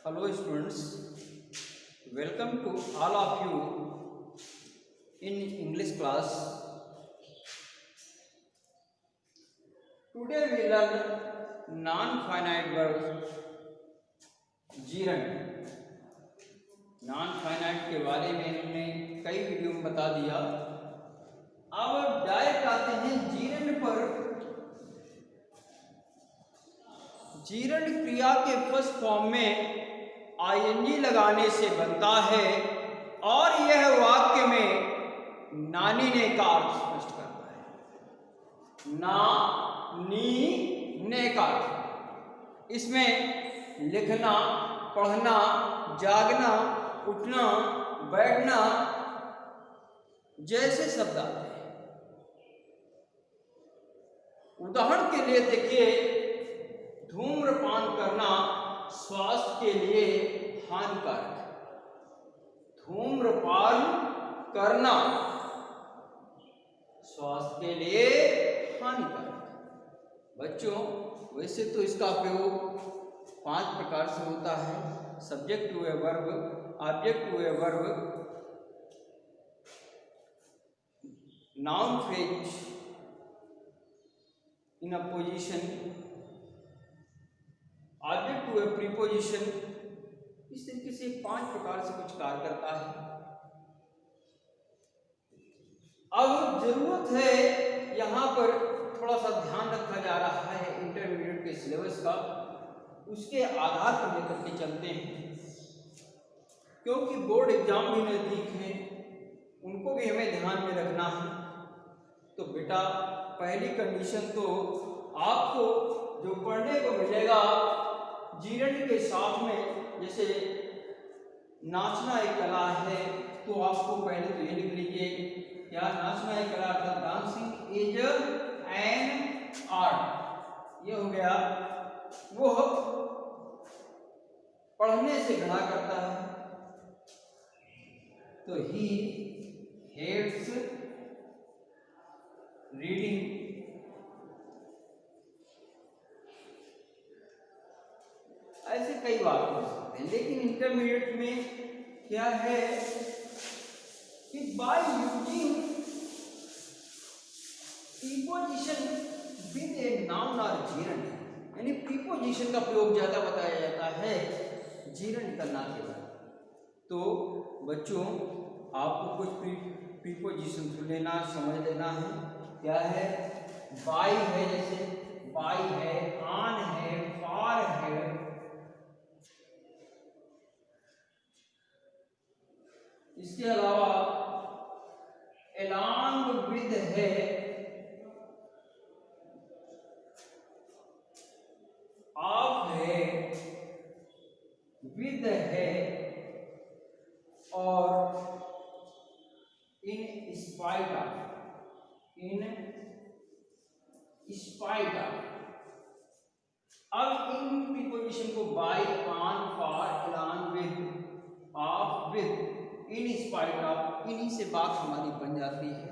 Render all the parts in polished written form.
Hello students, welcome to all of you in English class. Today we learn non-finite verb gerund. Non-finite के बारे में हमने कई video में बता दिया। अब डायरेक्ट आते हैं gerund पर। gerund क्रिया के फर्स्ट फॉर्म में आईएनजी लगाने से बनता है और यह वाक्य में नानी ने का अर्थ स्पष्ट करता है। नानी ने का अर्थ, इसमें लिखना, पढ़ना, जागना, उठना, बैठना जैसे शब्द आते हैं। उदाहरण के लिए देखिए, धूम्रपान करना स्वास्थ्य के लिए हानिकारक है। धूम्रपान करना स्वास्थ्य के लिए हानिकारक है। बच्चों, वैसे तो इसका प्रयोग 5 प्रकार से होता है: subject to a verb, object to a verb, noun phrase in a position, object to a preposition. इस तरीके से 5 प्रकार से कुछ कार्य करता है। अब जरूरत है यहाँ पर थोड़ा सा ध्यान रखा जा रहा है इंटरमीडिएट के सिलेबस का, उसके आधार पर लेकर के चलते हैं, क्योंकि बोर्ड एग्जाम भी नजदीक है, उनको भी हमें ध्यान में रखना है। तो बेटा, पहली कंडीशन तो आपको जो पढ़ने को मिलेगा जीरंड के साथ में, जैसे नाचना एक कला है, तो आपको पहले तो ये लिख लीजिए क्या नाचना एक कला अर्थात डांसिंग इज एन आर्ट। ये हो गया। वो पढ़ने से घड़ा करता है, तो ही हेट्स रीडिंग। ऐसे कई बात हो सकते हैं, लेकिन इंटरमीडिएट में क्या है कि by using preposition with a noun और जीरंड, यानी प्रीपोजिशन का प्रयोग ज्यादा बताया जाता है जीरंड करना के बाद। तो बच्चों, आपको कुछ प्रीपोजिशन सुन लेना, समझ लेना है। क्या है? बाय है, जैसे बाय है, ऑन है, फार है, इसके अलावा along with है, ऑफ है, with है, और in spite of, in spite of। अब इन प्रीपोजिशन को by, on, for, along with, of, with, in spite of, इन्हीं से बात हमारी बन जाती है।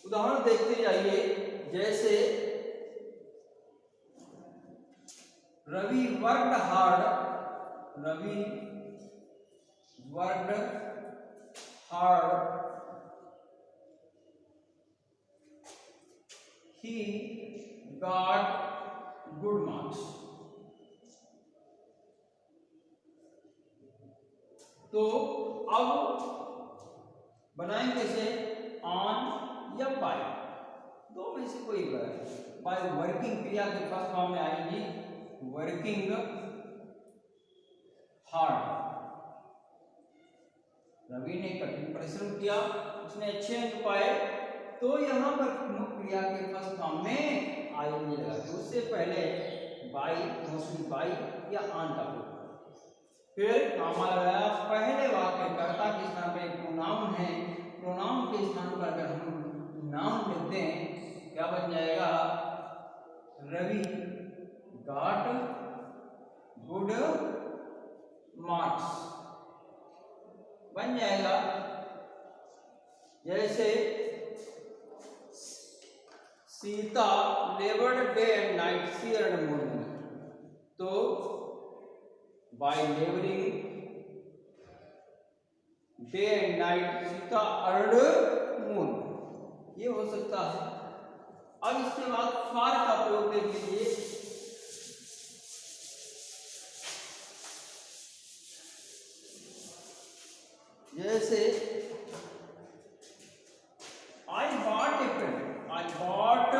उदाहरण देखते जाइए, जैसे Ravi worked hard, Ravi worked hard, he got good marks. तो अब बनाएंगे कैसे? ऑन या बाय, दो में से कोई एक। बाय वर्किंग क्रिया के फर्स्ट फॉर्म में आएगी वर्किंग हार्ड। रवि ने कठिन परिश्रम किया, उसने अच्छे अंक पाए, तो यहाँ पर प्रमुख क्रिया के फर्स्ट फॉर्म में आईएनजी लगा के उससे पहले बाय, मोस्टली बाय या ऑन का प्रयोग। फिर हमारा पहले वाक्य कर्ता के स्थान पर प्रोनाउन है, प्रोनाउन के स्थान पर अगर हम नाउन लिख दें, क्या बन जाएगा? रवि गॉट गुड मार्क्स बन जाएगा। जैसे Sita laboured day and night, she earn morning, तो by laboring day and night Sita earned moon, ये हो सकता है। अब इसके बाद फार का प्रयोग देख लीजिए। जैसे I bought a pen, I bought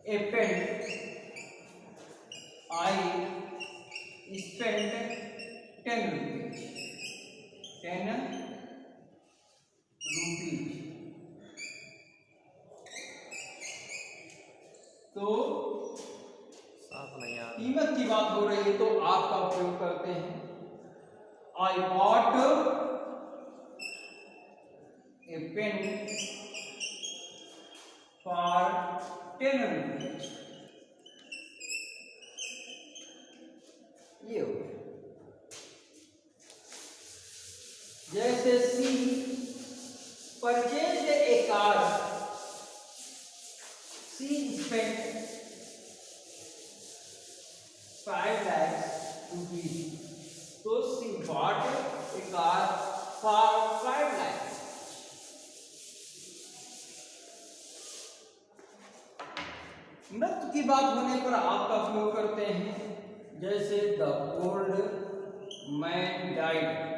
a pen, I spent 10 rupees, 10 rupees। तो कीमत की बात हो रही है तो आपका उपयोग करते हैं। I bought a pen for 10 rupees, ये हो गया। जैसे she purchase a car, she spent 5 lakhs rupees, तो सी bought a car for 5 lakhs। मृत्यु की बात होने पर आपका प्रयोग करते हैं। जैसे the old man died,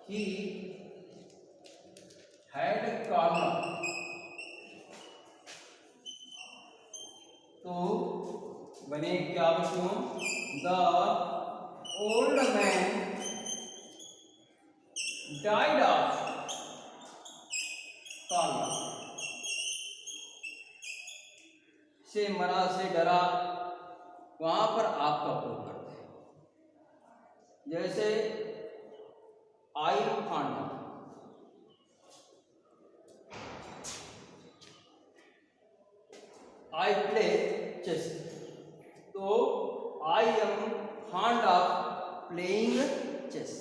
he had karma, तो बने क्या बच्चों? The old man died of karma, से मरा से डरा, वहां पर आपका प्रयोग करते हैं। जैसे आई फांडा, आई प्ले चेस, तो I am fond of playing chess.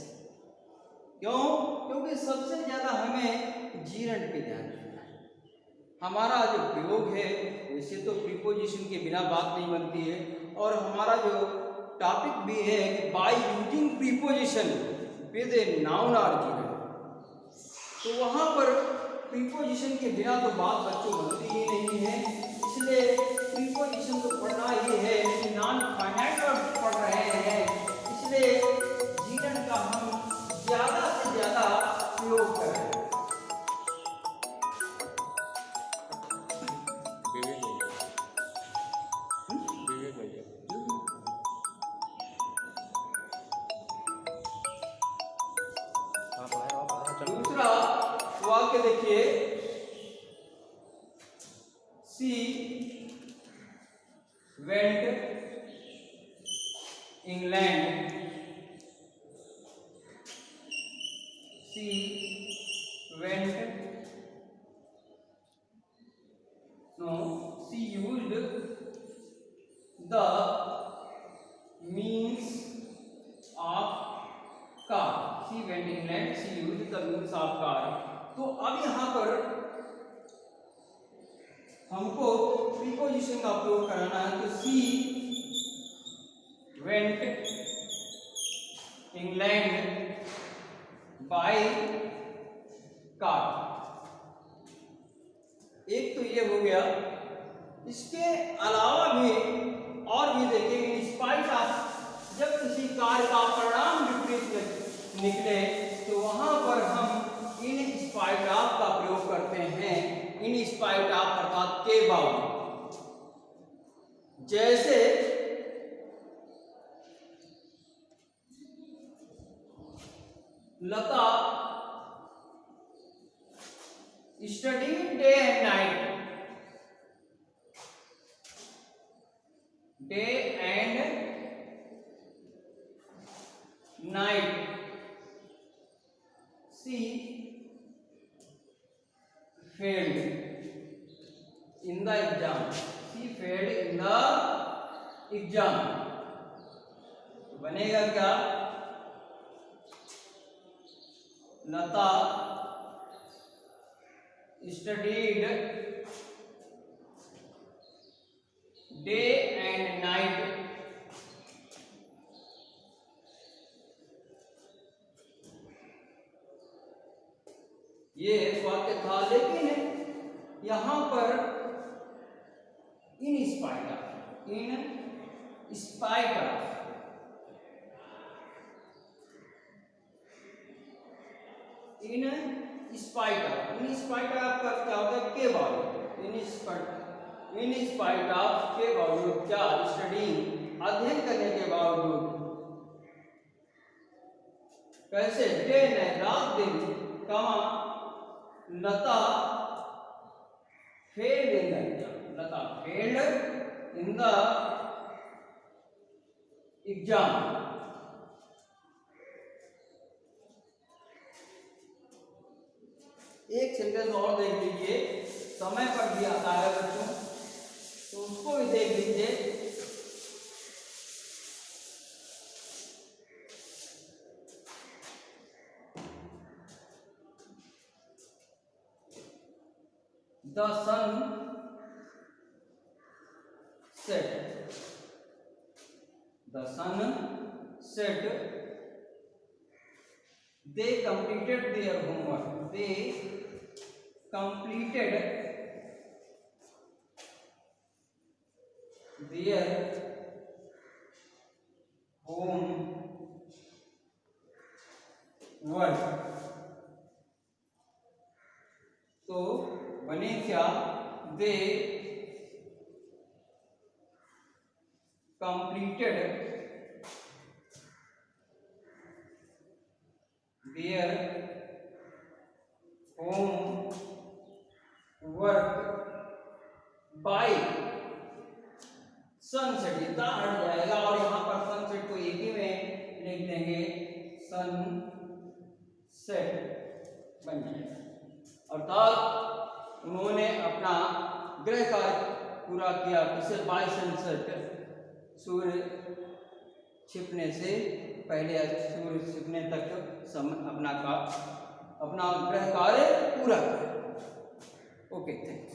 क्यों? क्योंकि सबसे ज्यादा हमें जीरण पे ध्यान देना है। हमारा जो प्रयोग है वैसे तो प्रीपोजिशन के बिना बात नहीं बनती है, और हमारा जो टॉपिक भी है कि by using preposition with a noun और जीरण, तो वहां पर प्रीपोजिशन के बिना तो बात बच्चों बनती ही नहीं है। इसलिए प्रीपोजिशन तो पढ़ना ही है, नॉन फाइनाइट वर्ब पढ़ रहे हैं, इसलिए जीवन का हम ज्यादा से ज्यादा प्रयोग करें। दूसरा वाक्य देखिए, she went England, she went, no, she used the means of car, she went England, she used the means of car. तो अब यहां पर हमको प्रीपोजिशन का प्रयोग कराना है, तो सी वेंट इंग्लैंड बाय कार। एक तो ये हो गया। इसके अलावा भी और भी देखेंगे, इंस्पाइट ऑफ, जब किसी कार्य का परिणाम विपरीत निकले तो वहां पर हम इन स्पाइट ऑफ का प्रयोग करते हैं, इन स्पाइट ऑफ अर्थात के बावजूद। जैसे Lata studied day and night, day and night, she failed in the exam, she failed in the exam, बनेगा क्या? लता studied डे एंड नाइट ये वाक्य था, लेकिन यहां पर इन स्पाइट ऑफ का क्या होता है, के बावजूद, इन स्पाइट ऑफ के बावजूद, क्या स्टडी अध्ययन करने के बावजूद, कैसे डे ने रात दिन, कहा लता फेल्ड इन द एग्जाम। एक सेंटेंस और देख लीजिए, समय पर भी आता है बच्चों, तो उसको भी देख लीजिए। The sun set. They completed their homework. तो बने क्या, दे completed their homework by sunset। इतना हट जाएगा और यहाँ पर सनसेट को एक ही में लिख देंगे, सनसेट बन जाएगा। अर्थात उन्होंने अपना गृह कार्य पूरा किया, किसे, बाय सनसेट, सूर्य छिपने से पहले, सूर्य छिपने तक अपना गृह कार्य पूरा करें। Okay, thanks.